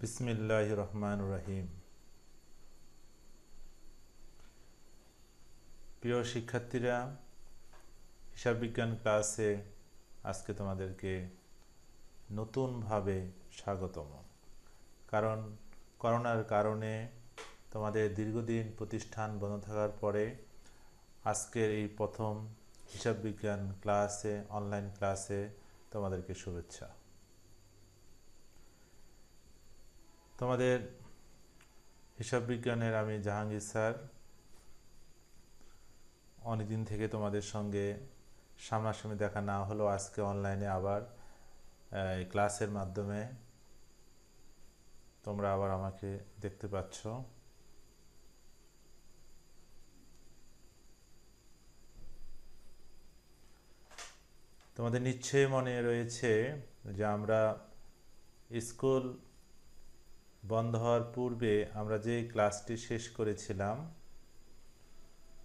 বিসমিল্লাহির রহমানির রহিম। প্রিয় শিক্ষার্থীরা, হিসাব বিজ্ঞান ক্লাসে আজকে তোমাদেরকে নতুনভাবে স্বাগতম। কারণ করোনার কারণে তোমাদের দীর্ঘদিন প্রতিষ্ঠান বন্ধ থাকার পরে আজকের এই প্রথম হিসাব বিজ্ঞান ক্লাসে, অনলাইন ক্লাসে তোমাদেরকে শুভেচ্ছা। তোমাদের হিসাব বিজ্ঞানের আমি জাহাঙ্গীর স্যার। অনেকদিন থেকে তোমাদের সঙ্গে সামনাসামনি দেখা না হলেও আজকে অনলাইনে আবার ক্লাসের মাধ্যমে তোমরা আবার আমাকে দেখতে পাচ্ছ। তোমাদের নিশ্চয়ই মনে রয়েছে যে আমরা স্কুল বন্ধ হওয়ার পূর্বে আমরা যে ক্লাসটি শেষ করেছিলাম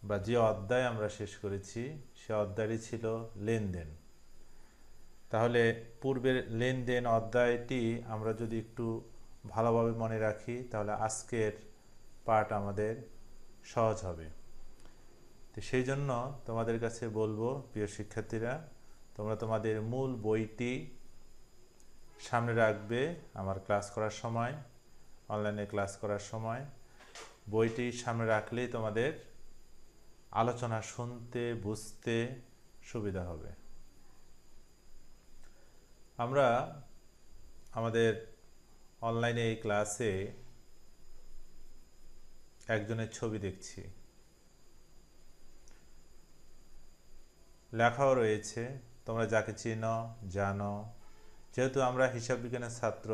বা যে অধ্যায় আমরা শেষ করেছি সে অধ্যায়টি ছিল লেনদেন। তাহলে পূর্বের লেনদেন অধ্যায়টি আমরা যদি একটু ভালোভাবে মনে রাখি তাহলে আজকের পাঠ আমাদের সহজ হবে। তো সেই জন্য তোমাদের কাছে বলবো, প্রিয় শিক্ষার্থীরা, তোমরা তোমাদের মূল বইটি সামনে রাখবে। আমার ক্লাস করার সময়, অনলাইনে ক্লাস করার সময় বইটি সামনে রাখলেই তোমাদের আলোচনা শুনতে বুঝতে সুবিধা হবে। আমরা আমাদের অনলাইনে এই ক্লাসে একজনের ছবি দেখছি, লেখাও রয়েছে। তোমরা যাকে চেনো জানো। যেহেতু আমরা হিসাব বিজ্ঞানের ছাত্র,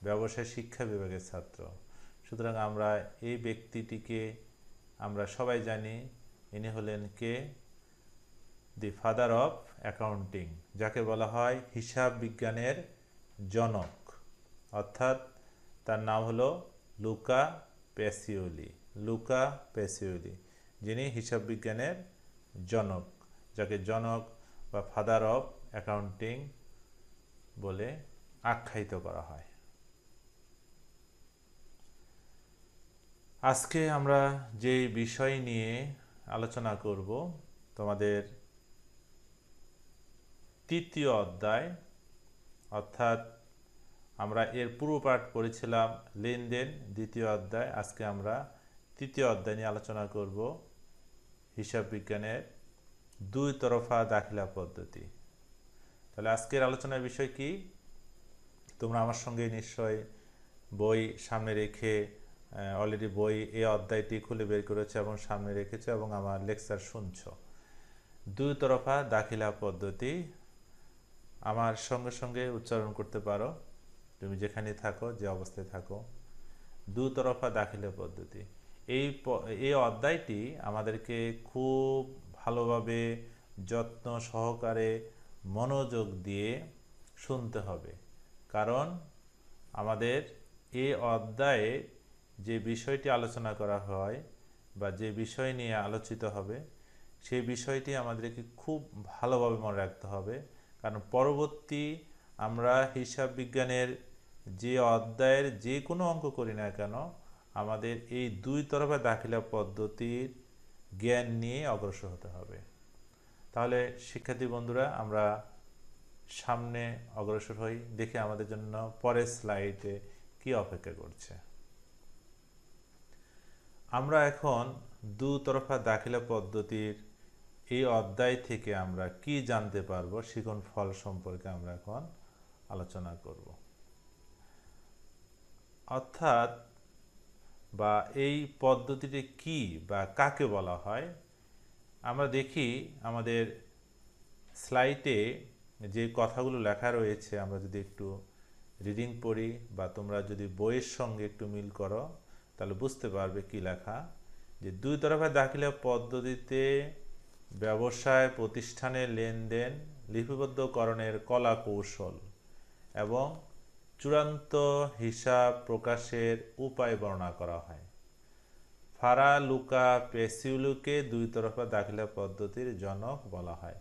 ব্যবসায় শিক্ষা বিভাগের ছাত্র, সুতরাং আমরা এই ব্যক্তিটিকে আমরা সবাই জানি। ইনি হলেন কে? দি ফাদার অফ অ্যাকাউন্টিং, যাকে বলা হয় হিসাব বিজ্ঞানের জনক, অর্থাৎ তার নাম হলো লুকা প্যাসিওলি। লুকা প্যাসিওলি, যিনি হিসাব বিজ্ঞানের জনক, যাকে জনক বা ফাদার অফ অ্যাকাউন্টিং বলে আখ্যায়িত করা হয়। আজকে আমরা যে বিষয় নিয়ে আলোচনা করব, তোমাদের তৃতীয় অধ্যায়, অর্থাৎ আমরা এর পূর্ব পাঠ পড়েছিলাম লেনদেন, দ্বিতীয় অধ্যায়। আজকে আমরা তৃতীয় অধ্যায় নিয়ে আলোচনা করব, হিসাব বিজ্ঞানের দুই তরফা দাখিলা পদ্ধতি। তাহলে আজকের আলোচনার বিষয় কি? তোমরা আমার সঙ্গে নিশ্চয় বই সামনে রেখে অলরেডি বই এই অধ্যায়টি খুলে বের করেছো এবং সামনে রেখেছো এবং আমার লেকচার শুনছো। দুই তরফা দাখিলা পদ্ধতি আমার সঙ্গে সঙ্গে উচ্চারণ করতে পারো, তুমি যেখানে থাকো, যে অবস্থায় থাকো। দুই তরফা দাখিলা পদ্ধতি, এই অধ্যায়টি আমাদেরকে খুব ভালোভাবে যত্ন সহকারে মনোযোগ দিয়ে শুনতে হবে। কারণ আমাদের এই অধ্যায়ে যে বিষয়টি আলোচনা করা হয় বা যে বিষয় নিয়ে আলোচিত হবে, সেই বিষয়টি আমাদেরকে খুব ভালোভাবে মনে রাখতে হবে। কারণ পরবর্তী আমরা হিসাব বিজ্ঞানের যে অধ্যায়ের যে কোনো অঙ্ক করি না কেন, আমাদের এই দুই তরফা দাখিলা পদ্ধতির জ্ঞান নিয়ে অগ্রসর হতে হবে। তাহলে শিক্ষার্থী বন্ধুরা, আমরা সামনে অগ্রসর হই, দেখে আমাদের জন্য পরের স্লাইডে কি অপেক্ষা করছে। আমরা এখন দুতরফা দাখিলা পদ্ধতির এই অধ্যায় থেকে আমরা কি জানতে পারবো, শিখন ফল সম্পর্কে আমরা এখন আলোচনা করব। অর্থাৎ বা এই পদ্ধতিটি কি বা কাকে বলা হয়, আমরা দেখি আমাদের স্লাইডে যে কথাগুলো লেখা রয়েছে, আমরা যদি একটু রিডিং পড়ি বা তোমরা যদি বইয়ের সঙ্গে একটু মিল করো তাহলে বুঝতে পারবে কি লেখা। যে দুই তরফা দাখিলা পদ্ধতিতে ব্যবসায় প্রতিষ্ঠানের লেনদেন লিপিবদ্ধকরণের কলা কৌশল এবং চূড়ান্ত হিসাব প্রকাশের উপায় বর্ণনা করা হয়। ফারা লুকা প্যাসিওলিকে দুই তরফা দাখিলা পদ্ধতির জনক বলা হয়।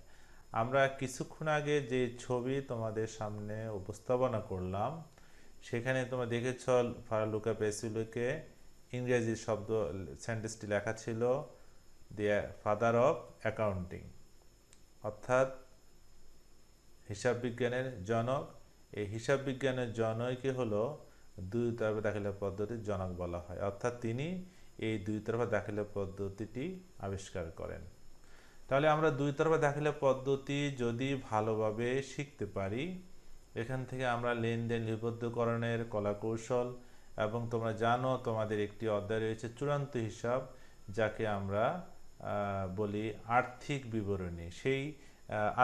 আমরা কিছুক্ষণ আগে যে ছবি তোমাদের সামনে উপস্থাপনা করলাম, সেখানে তোমরা দেখেছ লুকা পেসিলোকে ইংরেজি শব্দ সেন্টেন্সটি লেখা ছিল দি ফাদার অফ অ্যাকাউন্টিং, অর্থাৎ হিসাব বিজ্ঞানের জনক। এই হিসাব বিজ্ঞানের জনকই হলো দুই তরফা দাখিলা পদ্ধতির জনক বলা হয়, অর্থাৎ তিনি এই দুই তরফা দাখিলা পদ্ধতিটি আবিষ্কার করেন। তাহলে আমরা দুই তরফা দাখিলা পদ্ধতি যদি ভালোভাবে শিখতে পারি, এখান থেকে আমরা লেনদেন লিপিবদ্ধকরণের কলাকৌশল, এবং তোমরা জানো তোমাদের একটি অধ্যায় রয়েছে চূড়ান্ত হিসাব, যাকে আমরা বলি আর্থিক বিবরণী। সেই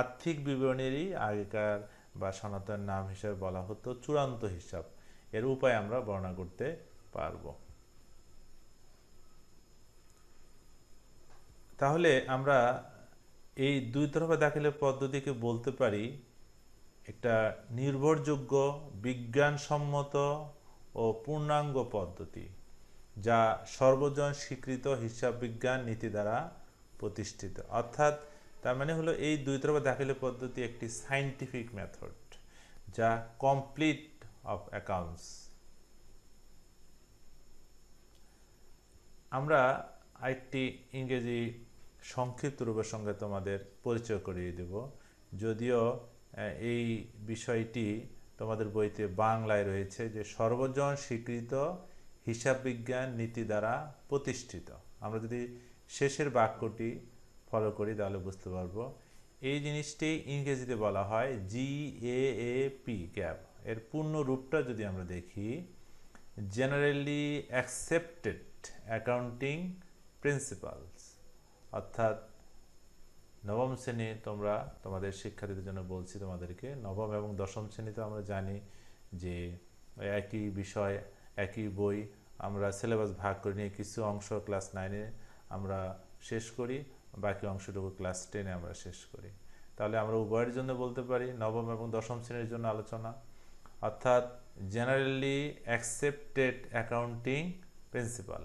আর্থিক বিবরণীরই আগেকার বা সনাতন নাম হিসেবে বলা হতো চূড়ান্ত হিসাব। এর উপায় আমরা বর্ণনা করতে পারব। তাহলে আমরা এই দুই তরফা দাখিলা পদ্ধতিকে বলতে পারি একটা নির্ভরযোগ্য, বিজ্ঞানসম্মত ও পূর্ণাঙ্গ পদ্ধতি, যা সর্বজন স্বীকৃত হিসাব বিজ্ঞান নীতি দ্বারা প্রতিষ্ঠিত। অর্থাৎ তার মানে হলো এই দুই তরফা দাখিলা পদ্ধতি একটি সায়েন্টিফিক মেথড, যা কমপ্লিট অফ অ্যাকাউন্টস। আমরা আরেকটি ইংরেজি সংক্ষিপ্ত রূপের সঙ্গে তোমাদের পরিচয় করিয়ে দেব, যদিও এই বিষয়টি তোমাদের বইতে বাংলায় রয়েছে, যে সর্বজন স্বীকৃত হিসাব বিজ্ঞান নীতি দ্বারা প্রতিষ্ঠিত। আমরা যদি শেষের বাক্যটি ফলো করি তাহলে বুঝতে পারবো। এই জিনিসটি ইংরেজিতে বলা হয় GAAP, গ্যাপ। এর পূর্ণ রূপটা যদি আমরা দেখি, জেনারেলি অ্যাকসেপ্টেড অ্যাকাউন্টিং প্রিন্সিপালস। অর্থাৎ নবম শ্রেণী তোমরা তোমাদের শিক্ষার্থীদের জন্য বলছি, তোমাদেরকে নবম এবং দশম শ্রেণীতে আমরা জানি যে একই বিষয় একই বই, আমরা সিলেবাস ভাগ করে নিয়ে কিছু অংশ ক্লাস 9-এ আমরা শেষ করি, বাকি অংশটুকু ক্লাস 10-এ আমরা শেষ করি। তাহলে আমরা উভয়ের জন্য বলতে পারি নবম এবং দশম শ্রেণীর জন্য আলোচনা, অর্থাৎ জেনারেলি অ্যাকসেপ্টেড অ্যাকাউন্টিং প্রিন্সিপাল।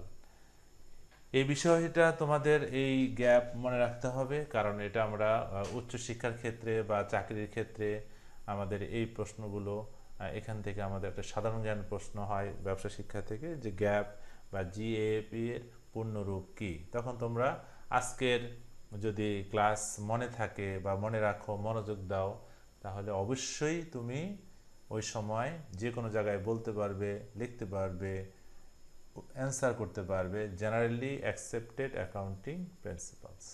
এই বিষয়টা তোমাদের এই গ্যাপ মনে রাখতে হবে, কারণ এটা আমরা উচ্চশিক্ষার ক্ষেত্রে বা চাকরির ক্ষেত্রে আমাদের এই প্রশ্নগুলো এখান থেকে আমাদের একটা সাধারণ জ্ঞান প্রশ্ন হয় ব্যবসা শিক্ষা থেকে, যে গ্যাপ বা GAAP এর পূর্ণরূপ কি। তখন তোমরা আজকের যদি ক্লাস মনে থাকে বা মনে রাখো, মনোযোগ দাও, তাহলে অবশ্যই তুমি ওই সময় যে কোনো জায়গায় বলতে পারবে, লিখতে পারবে, অ্যান্সার করতে পারবে জেনারেলি অ্যাকসেপ্টেড অ্যাকাউন্টিং প্রিন্সিপালস।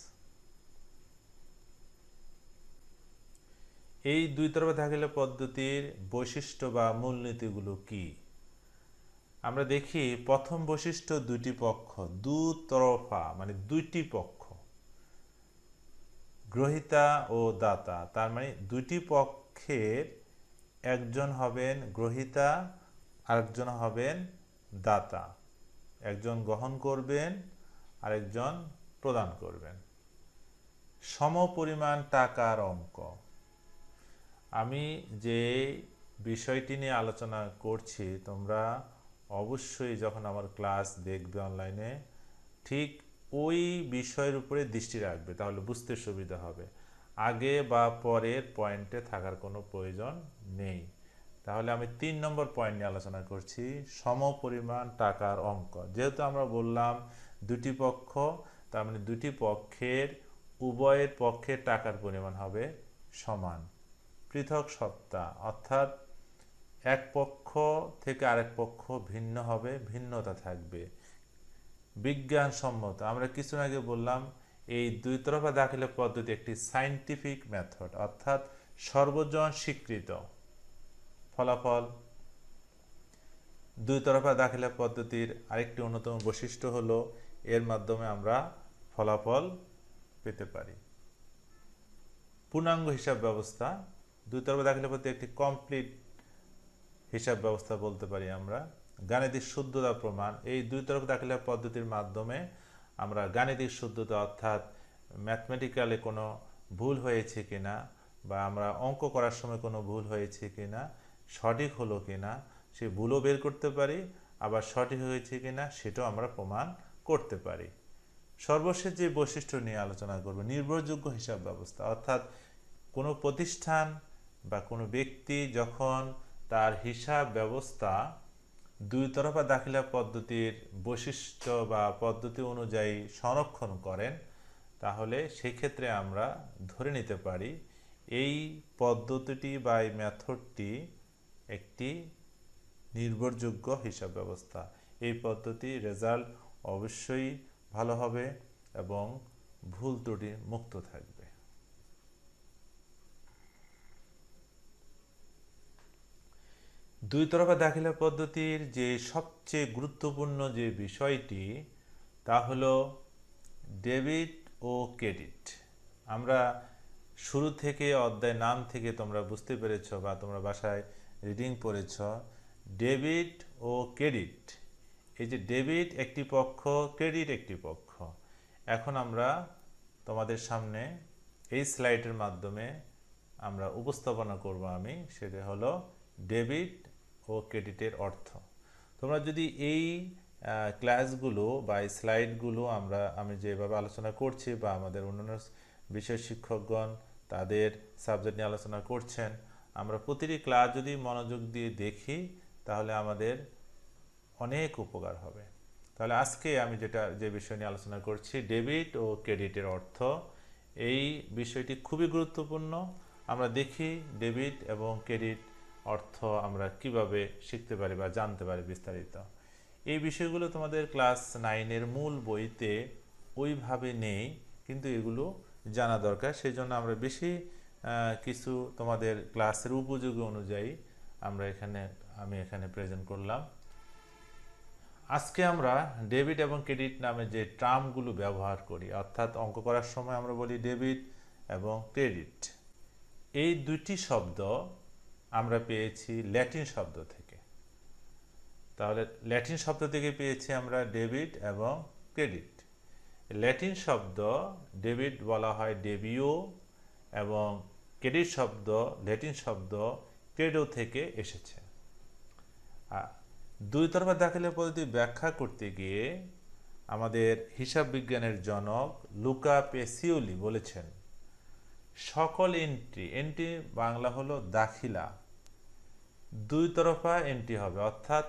এই দুই তরফা দাখিলা পদ্ধতির বৈশিষ্ট্য বা মূলনীতিগুলো কি আমরা দেখি। প্রথম বৈশিষ্ট্য, দুইটি পক্ষ, দুতরফা মানে দুইটি পক্ষ, গ্রহীতা ও দাতা। তার মানে দুইটি পক্ষের একজন হবেন গ্রহীতা, আরেকজন হবেন দাতা। একজন গ্রহণ করবেন, আরেকজন প্রদান করবেন। সমপরিমাণ টাকার অঙ্ক। আমি যে বিষয়টি নিয়ে আলোচনা করছি, তোমরা অবশ্যই যখন আমার ক্লাস দেখবে অনলাইনে, ঠিক ওই বিষয়ের উপরে দৃষ্টি রাখবে, তাহলে বুঝতে সুবিধা হবে। আগে বা পরের পয়েন্টে থাকার কোনো প্রয়োজন নেই। তাহলে আমি 3 নম্বর পয়েন্ট নিয়ে আলোচনা করছি, সমপরিমাণ টাকার অঙ্ক। যেহেতু আমরা বললাম দুটি পক্ষ, তার মানে দুটি পক্ষের উভয়ের পক্ষে টাকার পরিমাণ হবে সমান। পৃথক সত্তা, অর্থাৎ এক পক্ষ থেকে আরেক পক্ষ ভিন্ন হবে, ভিন্নতা থাকবে। বিজ্ঞানসম্মত, আমরা কিছু আগে বললাম এই দুই তরফা দাখিলা পদ্ধতি একটি সায়েন্টিফিক মেথড, অর্থাৎ সর্বজন স্বীকৃত। ফলাফল, দুই তরফা দাখিলা পদ্ধতির আরেকটি অন্যতম বৈশিষ্ট্য হলো এর মাধ্যমে আমরা ফলাফল পেতে পারি। পূর্ণাঙ্গ হিসাব ব্যবস্থা, দুই তরফা দাখিলা পদ্ধতি একটি কমপ্লিট হিসাব ব্যবস্থা বলতে পারি আমরা। গাণিতিক শুদ্ধতা প্রমাণ, এই দুই তরফা দাখিলা পদ্ধতির মাধ্যমে আমরা গাণিতিক শুদ্ধতা, অর্থাৎ ম্যাথমেটিক্যালে কোনো ভুল হয়েছে কিনা, বা আমরা অঙ্ক করার সময় কোনো ভুল হয়েছে কিনা, সঠিক হলো কিনা সে ভুলও বের করতে পারি, আবার সঠিক হয়েছে কিনা সেটাও আমরা প্রমাণ করতে পারি। সর্বশেষ যে বৈশিষ্ট্য নিয়ে আলোচনা করব, নির্ভরযোগ্য হিসাব ব্যবস্থা, অর্থাৎ কোনো প্রতিষ্ঠান বা কোনো ব্যক্তি যখন তার হিসাব ব্যবস্থা দুই তরফা দাখিলা পদ্ধতির বৈশিষ্ট্য বা পদ্ধতি অনুযায়ী সংরক্ষণ করেন, তাহলে সেই ক্ষেত্রে আমরা ধরে নিতে পারি এই পদ্ধতিটি বা এই মেথডটি একটি নির্ভরযোগ্য হিসাব ব্যবস্থা। এই পদ্ধতি রেজাল্ট অবশ্যই ভালো হবে এবং ভুল ত্রুটি মুক্ত থাকবে। দুই তরফা দাখিলা পদ্ধতির যে সবচেয়ে গুরুত্বপূর্ণ যে বিষয়টি তা হলো ডেবিট ও ক্রেডিট। আমরা শুরু থেকে অধ্যায় নাম থেকে তোমরা বুঝতে পেরেছ বা তোমরা বাসায় রিডিং পড়েছ, ডেবিট ও ক্রেডিট। এই যে ডেবিট একটি পক্ষ, ক্রেডিট একটি পক্ষ। এখন আমরা তোমাদের সামনে এই স্লাইডের মাধ্যমে আমরা উপস্থাপনা করব আমি, সেটা হলো ডেবিট ও ক্রেডিটের অর্থ। তোমরা যদি এই ক্লাসগুলো বা এই স্লাইডগুলো আমি যেভাবে আলোচনা করছি বা আমাদের অন্যান্য বিষয় শিক্ষকগণ তাদের সাবজেক্ট নিয়ে আলোচনা করছেন, আমরা প্রতিটি ক্লাস যদি মনোযোগ দিয়ে দেখি তাহলে আমাদের অনেক উপকার হবে। তাহলে আজকে আমি যে বিষয় নিয়ে আলোচনা করছি, ডেবিট ও ক্রেডিটের অর্থ, এই বিষয়টি খুবই গুরুত্বপূর্ণ। আমরা দেখি ডেবিট এবং ক্রেডিট অর্থ আমরা কিভাবে শিখতে পারি বা জানতে পারি বিস্তারিত। এই বিষয়গুলো তোমাদের ক্লাস 9-এর মূল বইতে ওইভাবে নেই, কিন্তু এগুলো জানা দরকার। সেই জন্য আমরা বেশি কিছু তোমাদের ক্লাসের উপযোগী অনুযায়ী আমি এখানে প্রেজেন্ট করলাম। আজকে আমরা ডেবিট এবং ক্রেডিট নামে যে টার্মগুলো ব্যবহার করি, অর্থাৎ অঙ্ক করার সময় আমরা বলি ডেবিট এবং ক্রেডিট, এই দুটি শব্দ আমরা পেয়েছি ল্যাটিন শব্দ থেকে। তাহলে ল্যাটিন শব্দ থেকে পেয়েছি আমরা ডেবিট এবং ক্রেডিট। ল্যাটিন শব্দ ডেবিট বলা হয় ডেবিও এবং ক্রেডিট শব্দ ল্যাটিন শব্দ ক্রেডো থেকে এসেছে। দুই তরফা দাখিলা পদ্ধতি ব্যাখ্যা করতে গিয়ে আমাদের হিসাব বিজ্ঞানের জনক লুকা পেসিওলি বলেছেন, সকল এন্ট্রি বাংলা হলো দাখিলা, দুই তরফা এন্ট্রি হবে, অর্থাৎ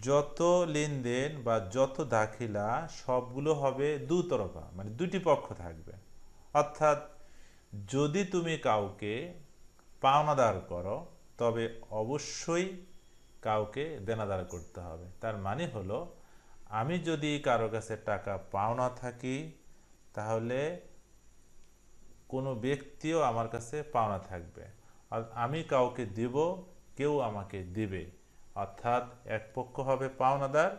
যত লেনদেন বা যত দাখিলা সবগুলো হবে দুই তরফা, মানে দুটি পক্ষ থাকবে। অর্থাৎ যদি তুমি কাউকে পাওনাদার করো তবে অবশ্যই কাউকে দেনাদার করতে হবে। তার মানে হলো আমি যদি কারো কাছে টাকা পাওনা থাকি তাহলে কোনো ব্যক্তিও আমার কাছে পাওনা থাকবে, আর আমি কাউকে দেব, কেউ আমাকে দিবে। অর্থাৎ এক পক্ষ হবে পাওনাদার,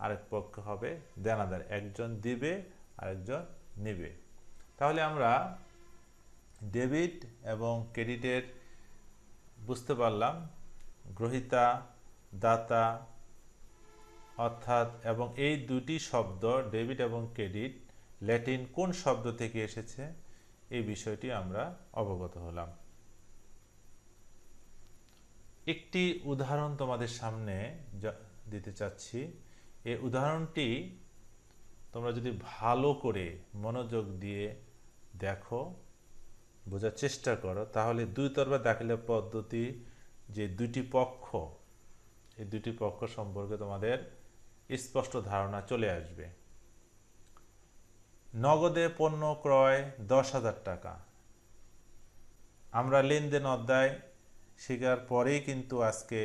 আরেক পক্ষ হবে দেনাদার, একজন দিবে আরেকজন নেবে। তাহলে আমরা ডেবিট এবং ক্রেডিটের বুঝতে পারলাম গ্রহীতা, দাতা, অর্থাৎ এবং এই দুটি শব্দ ডেবিট এবং ক্রেডিট ল্যাটিন কোন শব্দ থেকে এসেছে এই বিষয়টি আমরা অবগত হলাম। একটি উদাহরণ তোমাদের সামনে দিতে চাচ্ছি। এই উদাহরণটি তোমরা যদি ভালো করে মনোযোগ দিয়ে দেখো, বোঝার চেষ্টা করো, তাহলে দুই তরফা দাখিলা পদ্ধতি যে দুটি পক্ষ, এই দুটি পক্ষ সম্পর্কে তোমাদের স্পষ্ট ধারণা চলে আসবে। নগদে পণ্য ক্রয় 10,000 টাকা। আমরা লেনদেন অধ্যায় শেখার পরেই কিন্তু আজকে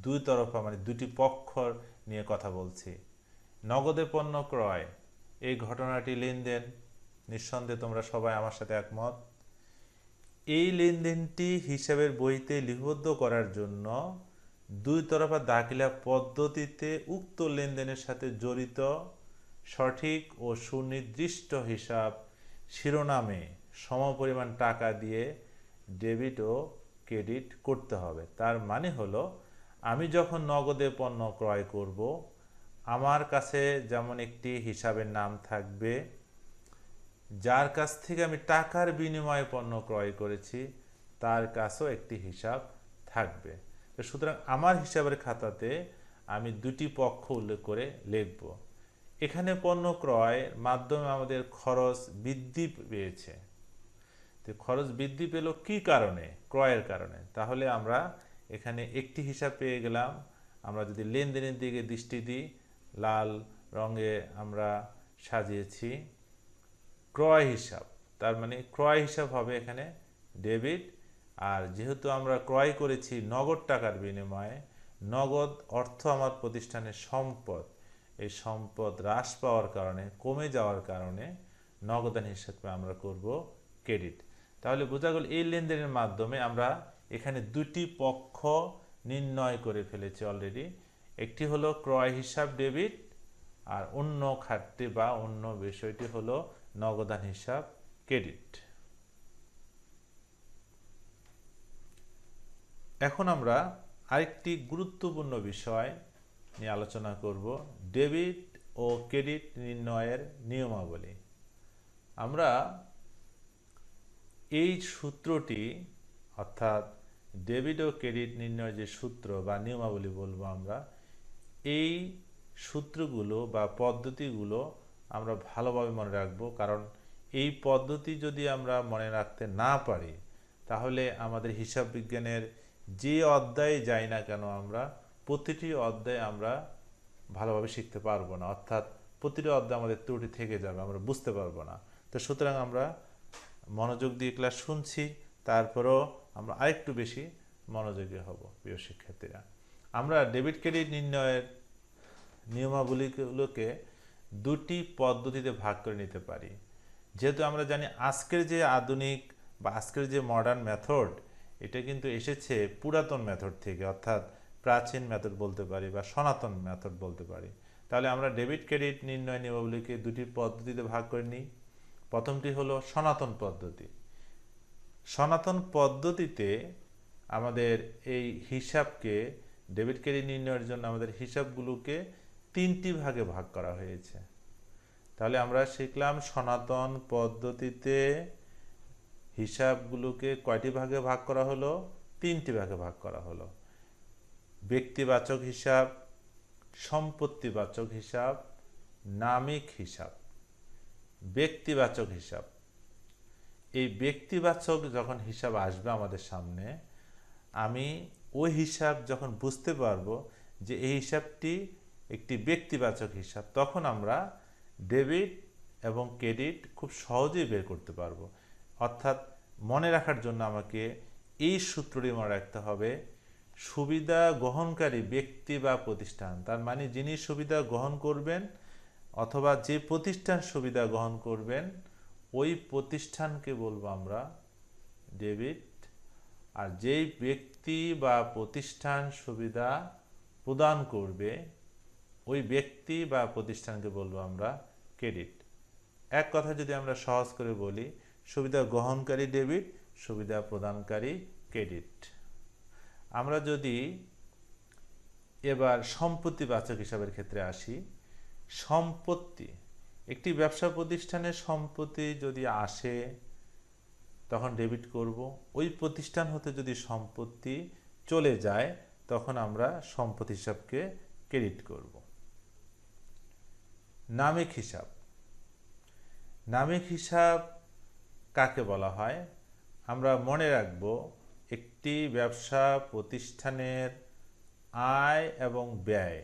দুই তরফা মানে দুটি পক্ষ নিয়ে কথা বলছি। নগদে পণ্য ক্রয়, এই ঘটনাটি লেনদেন, নিঃসন্দেহে তোমরা সবাই আমার সাথে একমত। এই লেনদেনটি হিসাবের বইতে লিপিবদ্ধ করার জন্য দুই তরফা দাখিলা পদ্ধতিতে উক্ত লেনদেনের সাথে জড়িত সঠিক ও সুনির্দিষ্ট হিসাব শিরোনামে সমপরিমাণ টাকা দিয়ে ডেবিট ও ক্রেডিট করতে হবে। তার মানে হলো আমি যখন নগদে পণ্য ক্রয় করব, আমার কাছে যেমন একটি হিসাবের নাম থাকবে, যার কাছ থেকে আমি টাকার বিনিময়ে পণ্য ক্রয় করেছি তার কাছেও একটি হিসাব থাকবে। সুতরাং আমার হিসাবের খাতাতে আমি দুটি পক্ষ উল্লেখ করে লিখব। এখানে পণ্য ক্রয়ের মাধ্যমে আমাদের খরচ বৃদ্ধি পেয়েছে। তো খরচ বৃদ্ধি পেল কি কারণে? ক্রয়ের কারণে। তাহলে আমরা এখানে একটি হিসাব পেয়ে গেলাম। আমরা যদি লেনদেনের দিকে দৃষ্টি দিই, লাল রঙে আমরা সাজিয়েছি ক্রয় হিসাব, তার মানে ক্রয় হিসাব হবে এখানে ডেবিট। আর যেহেতু আমরা ক্রয় করেছি নগদ টাকার বিনিময়ে, নগদ অর্থ আমার প্রতিষ্ঠানের সম্পদ, এই সম্পদ হ্রাস পাওয়ার কারণে, কমে যাওয়ার কারণে নগদান হিসাবে আমরা করব ক্রেডিট। তাহলে বোঝা গেল এই লেনদেনের মাধ্যমে আমরা এখানে দুটি পক্ষ নির্ণয় করে ফেলেছি অলরেডি। একটি হলো ক্রয় হিসাব ডেবিট, আর অন্য খাতটি বা অন্য বিষয়টি হলো নগদান হিসাব ক্রেডিট। এখন আমরা আরেকটি গুরুত্বপূর্ণ বিষয় নিয়ে আলোচনা করব, ডেবিট ও ক্রেডিট নির্ণয়ের নিয়মাবলী। আমরা এই সূত্রটি, অর্থাৎ ডেবিট ও ক্রেডিট নির্ণয়ের যে সূত্র বা নিয়মাবলী বলবো আমরা, এই সূত্রগুলো বা পদ্ধতিগুলো আমরা ভালোভাবে মনে রাখবো। কারণ এই পদ্ধতি যদি আমরা মনে রাখতে না পারি, তাহলে আমাদের হিসাব বিজ্ঞানের যে অধ্যায়ে যাই না কেন আমরা, প্রতিটি অধ্যায়ে আমরা ভালোভাবে শিখতে পারবো না, অর্থাৎ প্রতিটি অধ্যায়ে আমাদের ত্রুটি থেকে যাবে, আমরা বুঝতে পারবো না। তো সুতরাং আমরা মনোযোগ দিয়ে ক্লাস শুনছি, তারপরেও আমরা আরেকটু বেশি মনোযোগী হব প্রিয় শিক্ষার্থীরা। আমরা ডেবিট ক্রেডিট নির্ণয়ের নিয়মাবলীগুলোকে দুটি পদ্ধতিতে ভাগ করে নিতে পারি। যেহেতু আমরা জানি আজকের যে আধুনিক বা আজকের যে মডার্ন মেথড, এটা কিন্তু এসেছে পুরাতন মেথড থেকে, অর্থাৎ প্রাচীন মেথড বলতে পারি বা সনাতন মেথড বলতে পারি। তাহলে আমরা ডেবিট ক্রেডিট নির্ণয় নিয়মাবলীকে দুটি পদ্ধতিতে ভাগ করে নিই। প্রথমটি হলো সনাতন পদ্ধতি। সনাতন পদ্ধতিতে আমাদের এই হিসাবকে, ডেবিট ক্রেডিট নির্ণয়ের জন্য আমাদের হিসাবগুলোকে তিনটি ভাগে ভাগ করা হয়েছে। তাহলে আমরা শিখলাম সনাতন পদ্ধতিতে হিসাবগুলোকে কয়টি ভাগে ভাগ করা হলো? তিনটি ভাগে ভাগ করা হলো। ব্যক্তিবাচক হিসাব, সম্পত্তিবাচক হিসাব, নামিক হিসাব। ব্যক্তিবাচক হিসাব, এই ব্যক্তিবাচক যখন হিসাব আসবে আমাদের সামনে, আমি ওই হিসাব যখন বুঝতে পারবো যে এই হিসাবটি একটি ব্যক্তিবাচক হিসাব, তখন আমরা ডেবিট এবং ক্রেডিট খুব সহজেই বের করতে পারবো। অর্থাৎ মনে রাখার জন্য আমাকে এই সূত্রটি মনে রাখতে হবে, সুবিধা গ্রহণকারী ব্যক্তি বা প্রতিষ্ঠান, তার মানে যিনি সুবিধা গ্রহণ করবেন অথবা যে প্রতিষ্ঠান সুবিধা গ্রহণ করবেন, ওই প্রতিষ্ঠানকে বলবো আমরা ডেবিট। আর যেই ব্যক্তি বা প্রতিষ্ঠান সুবিধা প্রদান করবে, ওই ব্যক্তি বা প্রতিষ্ঠানকে বলবো আমরা ক্রেডিট। এক কথা যদি আমরা সহজ করে বলি, সুবিধা গ্রহণকারী ডেবিট, সুবিধা প্রদানকারী ক্রেডিট। আমরা যদি এবার সম্পত্তিবাচক হিসাবের ক্ষেত্রে আসি, সম্পত্তি, একটি ব্যবসা প্রতিষ্ঠানের সম্পত্তি যদি আসে তখন ডেবিট করব। ওই প্রতিষ্ঠান হতে যদি সম্পত্তি চলে যায় তখন আমরা সম্পত্তি হিসাবকে ক্রেডিট করব। নামিক হিসাব, নামিক হিসাব কাকে বলা হয়? আমরা মনে রাখব একটি ব্যবসা প্রতিষ্ঠানের আয় এবং ব্যয়,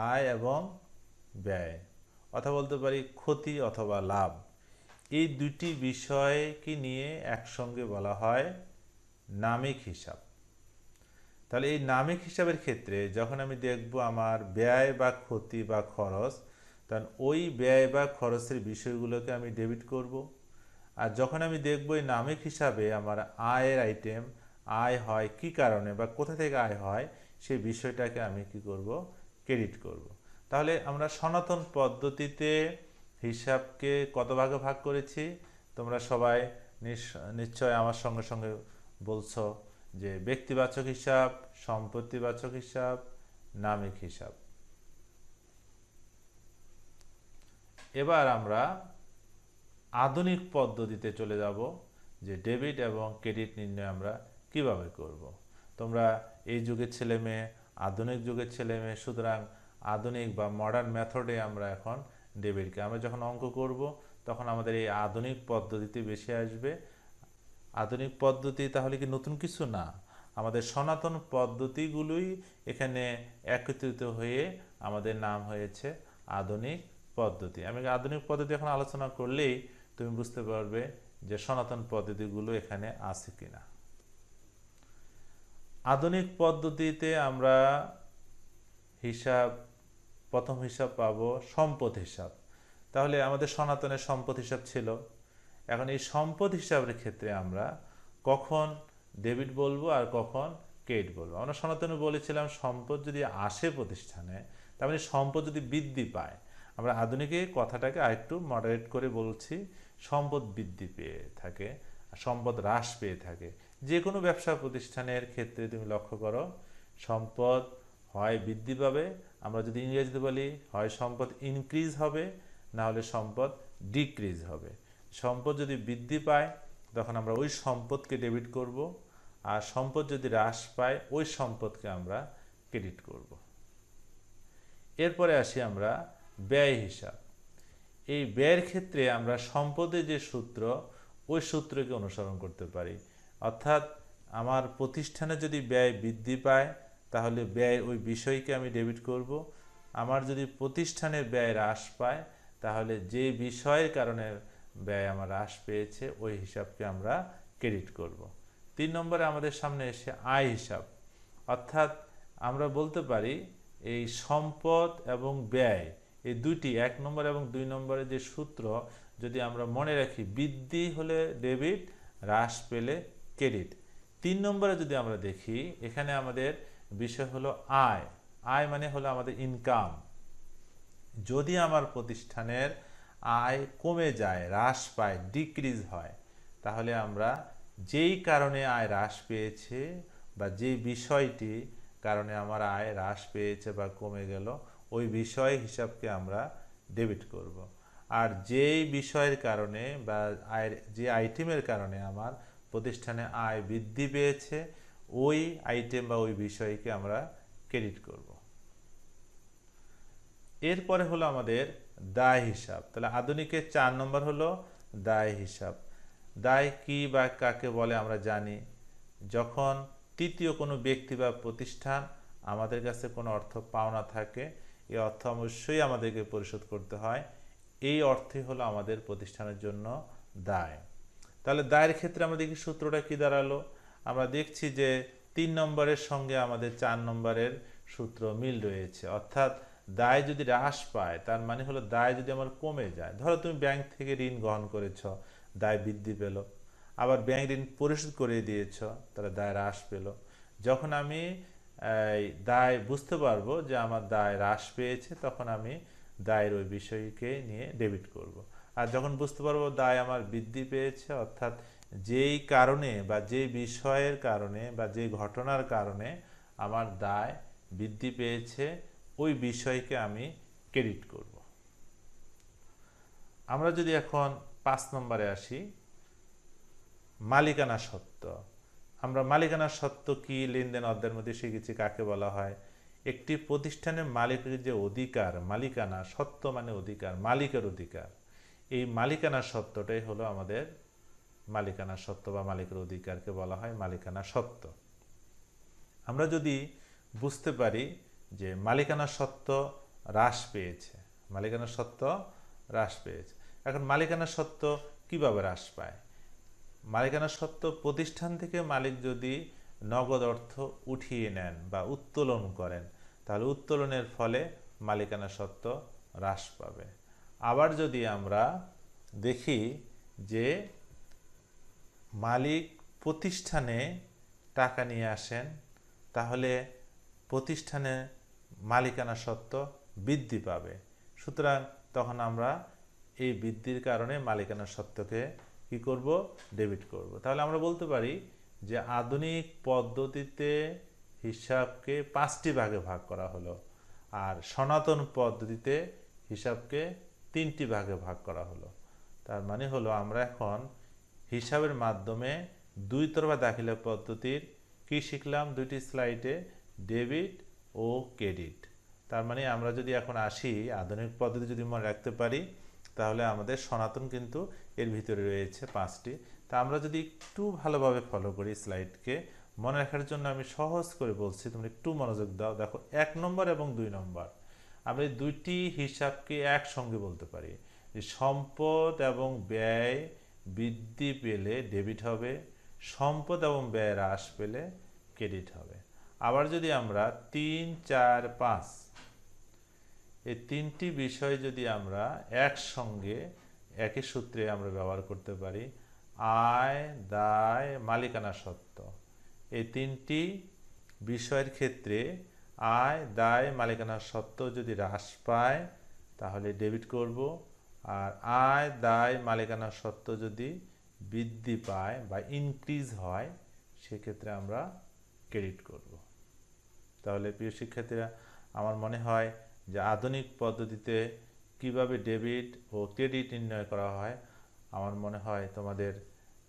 আয় এবং ব্যয়, অথবা বলতে পারি ক্ষতি অথবা লাভ, এই দুটি বিষয়কে নিয়ে একসঙ্গে বলা হয় নামিক হিসাব। তাহলে এই নামিক হিসাবের ক্ষেত্রে যখন আমি দেখব আমার ব্যয় বা ক্ষতি বা খরচ, তখন ওই ব্যয় বা খরচের বিষয়গুলোকে আমি ডেবিট করব। আর যখন আমি দেখব এই নামিক হিসাবে আমার আয়ের আইটেম, আয় হয় কি কারণে বা কোথা থেকে আয় হয়, সেই বিষয়টাকে আমি কি করব? ক্রেডিট করব। তাহলে আমরা সনাতন পদ্ধতিতে হিসাবকে কত ভাগে ভাগ করেছি? তোমরা সবাই নিশ্চয় আমার সঙ্গে সঙ্গে বলছো যে ব্যক্তিবাচক হিসাব, সম্পত্তিবাচক হিসাব, নামিক হিসাব। এবার আমরা আধুনিক পদ্ধতিতে চলে যাব যে ডেবিট এবং ক্রেডিট নির্ণয় আমরা কিভাবে করব। তোমরা এই যুগের ছেলে মেয়ে, আধুনিক যুগের ছেলে মেয়ে, সুতরাং আধুনিক বা মডার্ন মেথডে আমরা এখন ডেবিটকে, আমরা যখন অঙ্ক করব তখন আমাদের এই আধুনিক পদ্ধতিতে বেশি আসবে। আধুনিক পদ্ধতি তাহলে কি নতুন কিছু না? আমাদের সনাতন পদ্ধতিগুলোই এখানে একত্রিত হয়ে আমাদের নাম হয়েছে আধুনিক পদ্ধতি। আমি আধুনিক পদ্ধতি এখন আলোচনা করলেই তুমি বুঝতে পারবে যে সনাতন পদ্ধতিগুলো এখানে আছে কিনা। আধুনিক পদ্ধতিতে আমরা হিসাব, প্রথম হিসাব পাবো সম্পদ হিসাব। তাহলে আমাদের সনাতনের সম্পদ হিসাব ছিল, এখন এই সম্পদ হিসাবের ক্ষেত্রে আমরা কখন ডেবিট বলবো আর কখন ক্রেডিট বলবো। আমরা সনাতনে বলেছিলাম সম্পদ যদি আসে প্রতিষ্ঠানে, তার মানে সম্পদ যদি বৃদ্ধি পায়। আমরা আধুনিকে কথাটাকে আরেকটু মডারেট করে বলছি, সম্পদ বৃদ্ধি পেয়ে থাকে, সম্পদ হ্রাস পেয়ে থাকে। যে কোনো ব্যবসা প্রতিষ্ঠানের ক্ষেত্রে তুমি লক্ষ্য করো, সম্পদ হয় বৃদ্ধি পাবে, আমরা যদি ইংরেজিতে বলি হয় সম্পদ ইনক্রিজ হবে, না হলে সম্পদ ডিক্রিজ হবে। সম্পদ যদি বৃদ্ধি পায় তখন আমরা ওই সম্পদকে ডেবিট করব, আর সম্পদ যদি হ্রাস পায় ওই সম্পদকে আমরা ক্রেডিট করব। এরপরে আসি আমরা ব্যয় হিসাব। এই ব্যয়ের ক্ষেত্রে আমরা সম্পদের যে সূত্র, ওই সূত্রকে অনুসরণ করতে পারি। অর্থাৎ আমার প্রতিষ্ঠানে যদি ব্যয় বৃদ্ধি পায় তাহলে ব্যয় ওই বিষয়কে আমি ডেবিট করব। আমার যদি প্রতিষ্ঠানে ব্যয় হ্রাস পায় তাহলে যে বিষয়ের কারণে ব্যয় আমার হ্রাস পেয়েছে ওই হিসাবকে আমরা ক্রেডিট করব। 3 নম্বরে আমাদের সামনে এসে আয় হিসাব। অর্থাৎ আমরা বলতে পারি এই সম্পদ এবং ব্যয় এই দুইটি, 1 নম্বর এবং 2 নম্বরের যে সূত্র যদি আমরা মনে রাখি, বৃদ্ধি হলে ডেবিট, হ্রাস পেলে ক্রেডিট। 3 নম্বরে যদি আমরা দেখি, এখানে আমাদের বিষয় হলো আয়। আয় মানে হলো আমাদের ইনকাম। যদি আমার প্রতিষ্ঠানের আয় কমে যায়, হ্রাস পায়, ডিক্রিজ হয়, তাহলে আমরা যেই কারণে আয় হ্রাস পেয়েছে বা যেই বিষয়টি কারণে আমার আয় হ্রাস পেয়েছে বা কমে গেল, ওই বিষয় হিসাবকে আমরা ডেবিট করব। আর যেই বিষয়ের কারণে বা আয়ের যে আইটেমের কারণে আমার প্রতিষ্ঠানে আয় বৃদ্ধি পেয়েছে ওই আইটেম বা ওই বিষয়কে আমরা ক্রেডিট করব। এরপরে হলো আমাদের দায় হিসাব। তাহলে আধুনিকের 4 নম্বর হলো দায় হিসাব। দায় কি বা কাকে বলে আমরা জানি, যখন তৃতীয় কোনো ব্যক্তি বা প্রতিষ্ঠান আমাদের কাছে কোনো অর্থ পাওনা থাকে, এই অর্থ অবশ্যই আমাদেরকে পরিশোধ করতে হয়। এই অর্থই হলো আমাদের প্রতিষ্ঠানের জন্য দায়। তাহলে দায়ের ক্ষেত্রে আমরা দেখি সূত্রটা কি দাঁড়ালো। আমরা দেখছি যে 3 নম্বরের সঙ্গে আমাদের 4 নম্বরের সূত্র মিল রয়েছে। অর্থাৎ দায় যদি হ্রাস পায় তার মানে হলো দায় যদি আমার কমে যায়। ধরো তুমি ব্যাংক থেকে ঋণ গ্রহণ করেছ, দায় বৃদ্ধি পেল। আবার ব্যাংক ঋণ পরিশোধ করে দিয়েছ, তাহলে দায় হ্রাস পেল। যখন আমি দায় বুঝতে পারবো যে আমার দায় হ্রাস পেয়েছে, তখন আমি দায়ের ওই বিষয়কে নিয়ে ডেবিট করব। আর যখন বুঝতে পারবো দায় আমার বৃদ্ধি পেয়েছে, অর্থাৎ যেই কারণে বা যেই বিষয়ের কারণে বা যেই ঘটনার কারণে আমার দায় বৃদ্ধি পেয়েছে ওই বিষয়কে আমি ক্রেডিট করব। আমরা যদি এখন 5 নম্বরে আসি, মালিকানা সত্ত্ব। আমরা মালিকানা সত্ত্ব কি লেনদেন অধ্যায়ের মধ্যে শিখেছি, কাকে বলা হয়। একটি প্রতিষ্ঠানের মালিকের যে অধিকার, মালিকানা সত্ত্ব মানে অধিকার, মালিকের অধিকার, এই মালিকানা সত্ত্বটাই হলো আমাদের মালিকানা সত্ত্ব বা মালিকের অধিকারকে বলা হয় মালিকানা সত্ত্ব। আমরা যদি বুঝতে পারি যে মালিকানা সত্ত্ব হ্রাস পেয়েছে, মালিকানা সত্ত্ব হ্রাস পেয়েছে। এখন মালিকানা সত্ত্ব কিভাবে হ্রাস পায়? মালিকানা সত্ত্ব প্রতিষ্ঠান থেকে মালিক যদি নগদ অর্থ উঠিয়ে নেন বা উত্তোলন করেন, তাহলে উত্তোলনের ফলে মালিকানা সত্ত্ব হ্রাস পাবে। আবার যদি আমরা দেখি যে মালিক প্রতিষ্ঠানে টাকা নিয়ে আসেন, তাহলে প্রতিষ্ঠানে মালিকানা সত্ত্ব বৃদ্ধি পাবে। সুতরাং তখন আমরা এই বৃদ্ধির কারণে মালিকানা সত্ত্বকে কি করব? ডেবিট করব। তাহলে আমরা বলতে পারি যে আধুনিক পদ্ধতিতে হিসাবকে 5টি ভাগে ভাগ করা হলো, আর সনাতন পদ্ধতিতে হিসাবকে 3টি ভাগে ভাগ করা হলো। তার মানে হলো আমরা এখন হিসাবের মাধ্যমে দুই তরফা দাখিলা পদ্ধতির কি শিখলাম? 2টি স্লাইডে ডেবিট ও ক্রেডিট। তার মানে আমরা যদি এখন আসি আধুনিক পদ্ধতি যদি মনে রাখতে পারি, তাহলে আমাদের সনাতন কিন্তু এর ভিতরে রয়েছে 5টি। তা আমরা যদি একটু ভালোভাবে ফলো করি স্লাইডকে, মনে রাখার জন্য আমি সহজ করে বলছি, তোমরা একটু মনোযোগ দাও। দেখো 1 নম্বর এবং 2 নম্বর, আমরা এই দুইটি হিসাবকে একসঙ্গে বলতে পারি যে সম্পদ এবং ব্যয় বৃদ্ধি পেলে ডেবিট হবে, সম্পদ এবং ব্যয় হ্রাস পেলে ক্রেডিট হবে। আবার যদি আমরা 3, 4, 5 এই তিনটি বিষয় যদি আমরা একসঙ্গে একই সূত্রে আমরা ব্যবহার করতে পারি, আয়, দায়, মালিকানা সত্ত্ব, এই তিনটি বিষয়ের ক্ষেত্রে আয়, দায়, মালিকানা সত্ত্ব যদি হ্রাস পায় তাহলে ডেবিট করব, আর আয়, দায়, মালিকানা সত্ত্ব যদি বৃদ্ধি পায় বা ইনক্রিজ হয় সেক্ষেত্রে আমরা ক্রেডিট করব। তাহলে প্রিয় শিক্ষার্থীরা, আমার মনে হয় যে আধুনিক পদ্ধতিতে কিভাবে ডেবিট ও ক্রেডিট নির্ণয় করা হয় আমার মনে হয় তোমাদের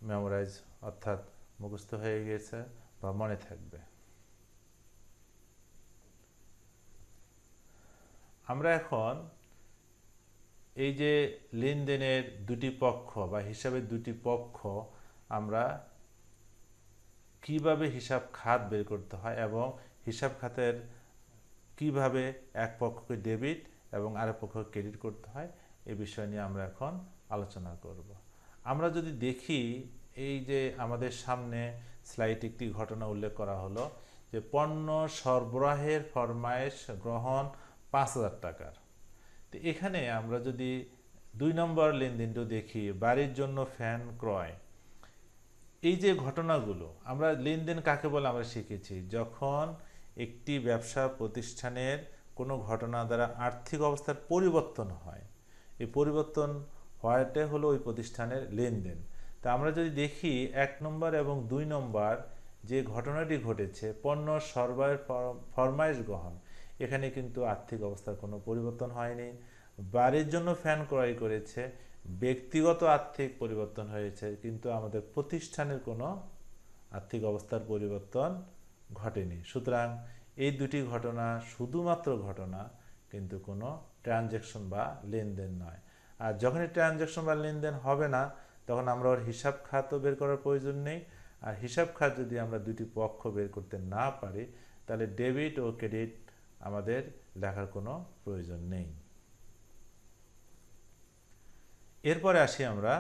মেমোরাইজ অর্থাৎ মুখস্থ হয়ে গেছে বা মনে থাকবে। আমরা এখন এই যে লেনদেনের দুটি পক্ষ বা হিসাবের দুটি পক্ষ আমরা কিভাবে হিসাব খাত বের করতে হয় এবং হিসাব খাতের কিভাবে এক পক্ষকে ডেবিট এবং আরেক পক্ষকে ক্রেডিট করতে হয় এই বিষয় নিয়ে আমরা এখন আলোচনা করব। আমরা যদি দেখি, এই যে আমাদের সামনে স্লাইডে একটি ঘটনা উল্লেখ করা হলো যে পণ্য সরবরাহের ফরমায়েশ গ্রহণ 5,000 টাকার। তো এখানে আমরা যদি 2 নম্বর লেনদেনটা দেখি, বাড়ির জন্য ফ্যান ক্রয়, এই যে ঘটনাগুলো আমরা লেনদেন কাকে বলে আমরা শিখেছি, যখন একটি ব্যবসা প্রতিষ্ঠানের কোনো ঘটনা দ্বারা আর্থিক অবস্থার পরিবর্তন হয়, এই পরিবর্তন হওয়াটাই হলো ওই প্রতিষ্ঠানের লেনদেন। তা আমরা যদি দেখি 1 নম্বর এবং 2 নম্বর যে ঘটনাটি ঘটেছে, পণ্য সরবরাহের ফরমায়েশ গ্রহণ, এখানে কিন্তু আর্থিক অবস্থার কোনো পরিবর্তন হয়নি। বাড়ির জন্য ফ্যান ক্রয় করেছে, ব্যক্তিগত আর্থিক পরিবর্তন হয়েছে, কিন্তু আমাদের প্রতিষ্ঠানের কোনো আর্থিক অবস্থার পরিবর্তন ঘটেনি। সুতরাং এই দুটি ঘটনা শুধুমাত্র ঘটনা, কিন্তু কোনো ট্রানজ্যাকশন বা লেনদেন নয়। আর যখনই ট্রানজ্যাকশন বা লেনদেন হবে না তখন আমরা ওর হিসাব খাতও বের করার প্রয়োজন নেই। আর হিসাব খাত যদি আমরা দুটি পক্ষ বের করতে না পারি তাহলে ডেবিট ও ক্রেডিট আমাদের লেখার কোনো প্রয়োজন নেই। এরপরে আসি আমরা,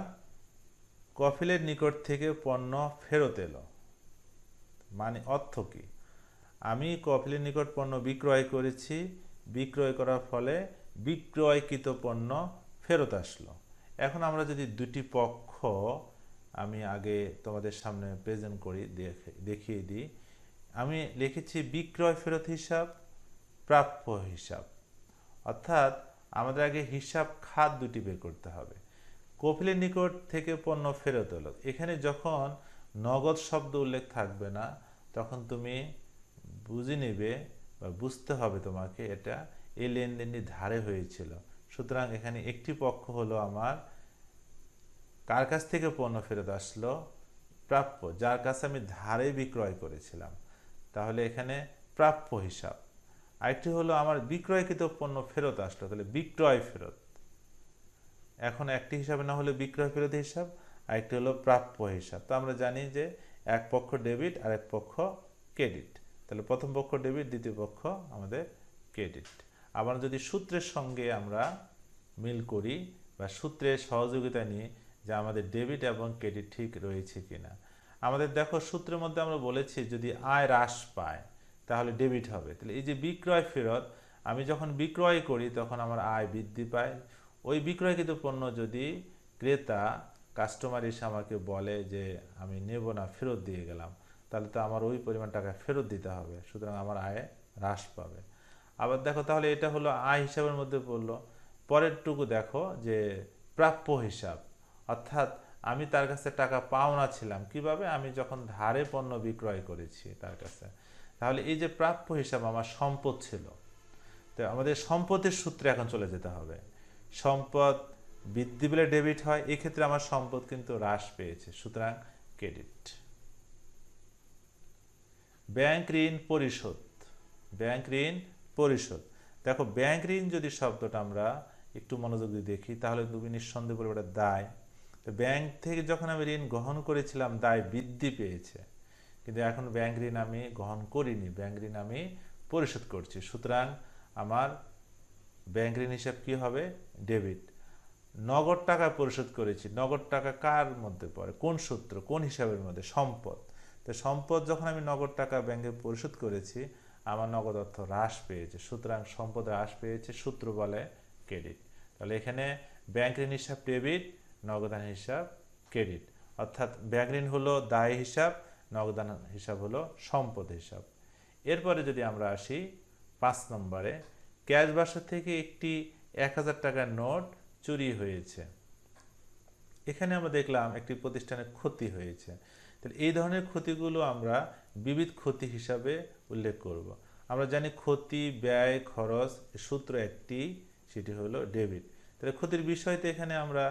কফিলের নিকট থেকে পণ্য ফেরত এলো, মানে অর্থ কি? আমি কফিলের নিকট পণ্য বিক্রয় করেছি, বিক্রয় করার ফলে বিক্রয়কৃত পণ্য ফেরত আসলো। এখন আমরা যদি দুটি পক্ষ আমি আগে তোমাদের সামনে প্রেজেন্ট করি, দেখিয়ে দিই। আমি লিখেছি বিক্রয় ফেরত হিসাব, প্রাপ্য হিসাব, অর্থাৎ আমাদের আগে হিসাব খাত দুটি বের করতে হবে। কফিলের নিকট থেকে পণ্য ফেরত এলো, এখানে যখন নগদ শব্দ উল্লেখ থাকবে না তখন তুমি বুঝে নেবে বা বুঝতে হবে তোমাকে এটা এই লেনদেনটি ধারে হয়েছিল। সুতরাং এখানে একটি পক্ষ হলো আমার কার কাছ থেকে পণ্য ফেরত আসলো, প্রাপ্য, যার কাছে আমি ধারে বিক্রয় করেছিলাম, তাহলে এখানে প্রাপ্য হিসাব। আরেকটি হলো আমার বিক্রয়কৃত পণ্য ফেরত আসলো, তাহলে বিক্রয় ফেরত। এখন একটি হিসাবে না হলে বিক্রয় ফেরত হিসাব, আরেকটি হলো প্রাপ্য হিসাব। তো আমরা জানি যে এক পক্ষ ডেবিট আর এক পক্ষ ক্রেডিট, তাহলে প্রথম পক্ষ ডেবিট, দ্বিতীয় পক্ষ আমাদের ক্রেডিট। আবার যদি সূত্রের সঙ্গে আমরা মিল করি বা সূত্রের সহযোগিতা নিয়ে যে আমাদের ডেবিট এবং ক্রেডিট ঠিক রয়েছে কিনা, আমাদের দেখো সূত্রের মধ্যে আমরা বলেছি যদি আয় হ্রাস পায় তাহলে ডেবিট হবে। তাহলে এই যে বিক্রয় ফেরত, আমি যখন বিক্রয় করি তখন আমার আয় বৃদ্ধি পায়। ওই বিক্রয়কৃত পণ্য যদি ক্রেতা কাস্টমার এসে আমাকে বলে যে আমি নেব না, ফেরত দিয়ে গেলাম, তাহলে তো আমার ওই পরিমাণ টাকা ফেরত দিতে হবে, সুতরাং আমার আয় হ্রাস পাবে। আবার দেখো তাহলে এটা হলো আয় হিসাবের মধ্যে পড়লো। পরেরটুকু দেখো যে প্রাপ্য হিসাব, অর্থাৎ আমি তার কাছে টাকা পাওনা ছিলাম, কিভাবে? আমি যখন ধারে পণ্য বিক্রয় করেছি তার কাছে। তাহলে এই যে প্রাপ্য হিসাব আমার সম্পদ ছিল, তো আমাদের সম্পদের সূত্রে এখন চলে যেতে হবে। সম্পদ বৃদ্ধি পেলে ডেবিট হয়, এক্ষেত্রে আমার সম্পদ কিন্তু হ্রাস পেয়েছে, সুতরাং ক্রেডিট। ব্যাংক ঋণ পরিশোধ, ব্যাংক ঋণ পরিশোধ। দেখো ব্যাংক ঋণ যদি শব্দটা আমরা একটু মনোযোগ দিয়ে দেখি তাহলে তুমি নিঃসন্দেহে বলবে এটা দায়। তো ব্যাংক থেকে যখন আমি ঋণ গ্রহণ করেছিলাম দায় বৃদ্ধি পেয়েছে, কিন্তু এখন ব্যাংক ঋণ আমি গ্রহণ করিনি, ব্যাংক ঋণ আমি পরিশোধ করছি, সুতরাং আমার ব্যাংক ঋণ হিসাব কি হবে? ডেবিট। নগদ টাকা পরিশোধ করেছি, নগদ টাকা কার মধ্যে পড়ে, কোন সূত্র, কোন হিসাবের মধ্যে? সম্পদ। তো সম্পদ যখন আমি নগদ টাকা ব্যাংকে পরিশোধ করেছি, আমার নগদ অর্থ হ্রাস পেয়েছে, সুতরাং সম্পদ হ্রাস পেয়েছে, সূত্র বলে ক্রেডিট। তাহলে এখানে ব্যাংক ঋণ হিসাব ডেবিট, নগদান হিসাব ক্রেডিট। অর্থাৎ ব্যাংক ঋণ হলো দায় হিসাব, নগদান হিসাব হলো সম্পদ হিসাব। এরপরে যদি আমরা আসি 5 নম্বরে, ক্যাশ বাক্স থেকে একটি 1000 টাকার নোট চুরি হয়েছে। এখানে আমরা দেখলাম একটি প্রতিষ্ঠানের ক্ষতি হয়েছে। তাহলে এই ধরনের ক্ষতিগুলো আমরা বিবিধ ক্ষতি হিসাবে উল্লেখ করব। আমরা জানি ক্ষতি, ব্যয়, খরচ সূত্র একটি, সেটি হলো ডেবিট। তাহলে ক্ষতির বিষয়তে এখানে আমরা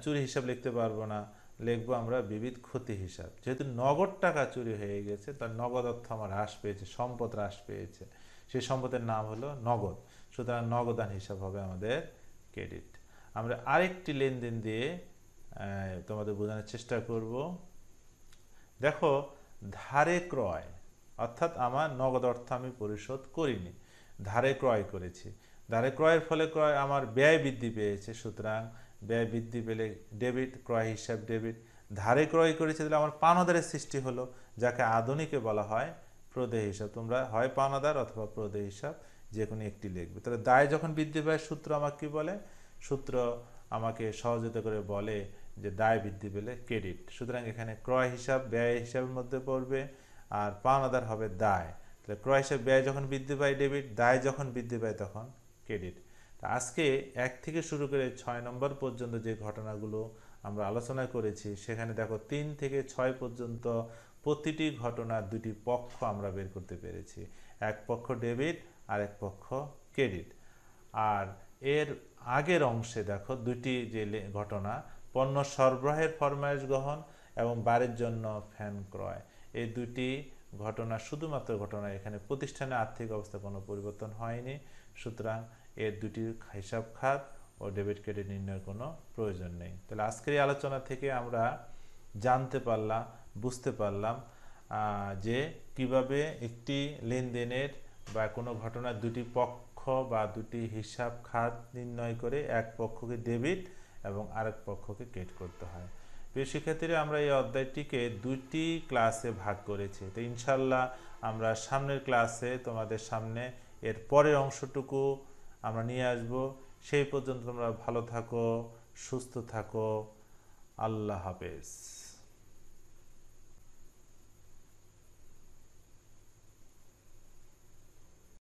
চুরি হিসাব লিখতে পারবো না, লিখবো আমরা বিবিধ ক্ষতি হিসাব। যেহেতু নগদ টাকা চুরি হয়ে গেছে, তার নগদ অর্থ আমার হ্রাস পেয়েছে, সম্পদ হ্রাস পেয়েছে, সেই সম্পদের নাম হলো নগদ, সুতরাং নগদান হিসাব হবে আমাদের ক্রেডিট। আমরা আরেকটি লেনদেন দিয়ে তোমাদের বোঝানোর চেষ্টা করব। দেখো, ধারে ক্রয়, অর্থাৎ আমার নগদ অর্থ আমি পরিশোধ করিনি, ধারে ক্রয় করেছি। ধারে ক্রয়ের ফলে আমার ব্যয় বৃদ্ধি পেয়েছে, সুতরাং ব্যয় বৃদ্ধি পেলে ডেবিট, ক্রয় হিসাব ডেবিট। ধারে ক্রয় করেছে তাহলে আমার পাওনাদারের সৃষ্টি হলো, যাকে আধুনিকে বলা হয় প্রদেয় হিসাব। তোমরা হয় পাওনাদার অথবা প্রদেয় হিসাব যে কোনো একটি লিখবে। তাহলে দায় যখন বৃদ্ধি পায়, সূত্র আমাকে কি বলে? সূত্র আমাকে সহযোগিতা করে বলে যে দায় বৃদ্ধি পেলে ক্রেডিট। সুতরাং এখানে ক্রয় হিসাব ব্যয় হিসাবের মধ্যে পড়বে, আর পাওনাদার হবে দায়। তাহলে ক্রয় হিসাব ব্যয় যখন বৃদ্ধি পায় ডেবিট, দায় যখন বৃদ্ধি পায় তখন ক্রেডিট। আজকে 1 থেকে শুরু করে 6 নম্বর পর্যন্ত যে ঘটনাগুলো আমরা আলোচনা করেছি, সেখানে দেখো 3 থেকে 6 পর্যন্ত প্রতিটি ঘটনার দুটি পক্ষ আমরা বের করতে পেরেছি, এক পক্ষ ডেবিট আর এক পক্ষ ক্রেডিট। আর এর আগের অংশে দেখো দুটি যে ঘটনা, পণ্য সরবরাহের ফরমায়েশ গ্রহণ এবং বাড়ির জন্য ফ্যান ক্রয়, এই দুটি ঘটনা শুধুমাত্র ঘটনা, এখানে প্রতিষ্ঠানের আর্থিক অবস্থা কোনো পরিবর্তন হয়নি, সুতরাং এর দুটি হিসাব খাত ও ডেবিট ক্রেডিট নির্ণয়ের কোনো প্রয়োজন নেই। তাহলে আজকের এই আলোচনা থেকে আমরা জানতে পারলাম, বুঝতে পারলাম যে কিভাবে একটি লেনদেনের বা কোনো ঘটনার দুটি পক্ষ বা দুটি হিসাব খাত নির্ণয় করে এক পক্ষকে ডেবিট এবং আরেক পক্ষকে ক্রেডিট করতে হয়। প্রিয় শিক্ষার্থীরা, আমরা এই অধ্যায়টিকে দুটি ক্লাসে ভাগ করেছি। তো ইনশাল্লাহ আমরা সামনের ক্লাসে তোমাদের সামনে এর পরের অংশটুকু আমরা নিয়ে আসব। সেই পর্যন্ত তোমরা ভালো থাকো, সুস্থ থাকো। আল্লাহ হাফেজ।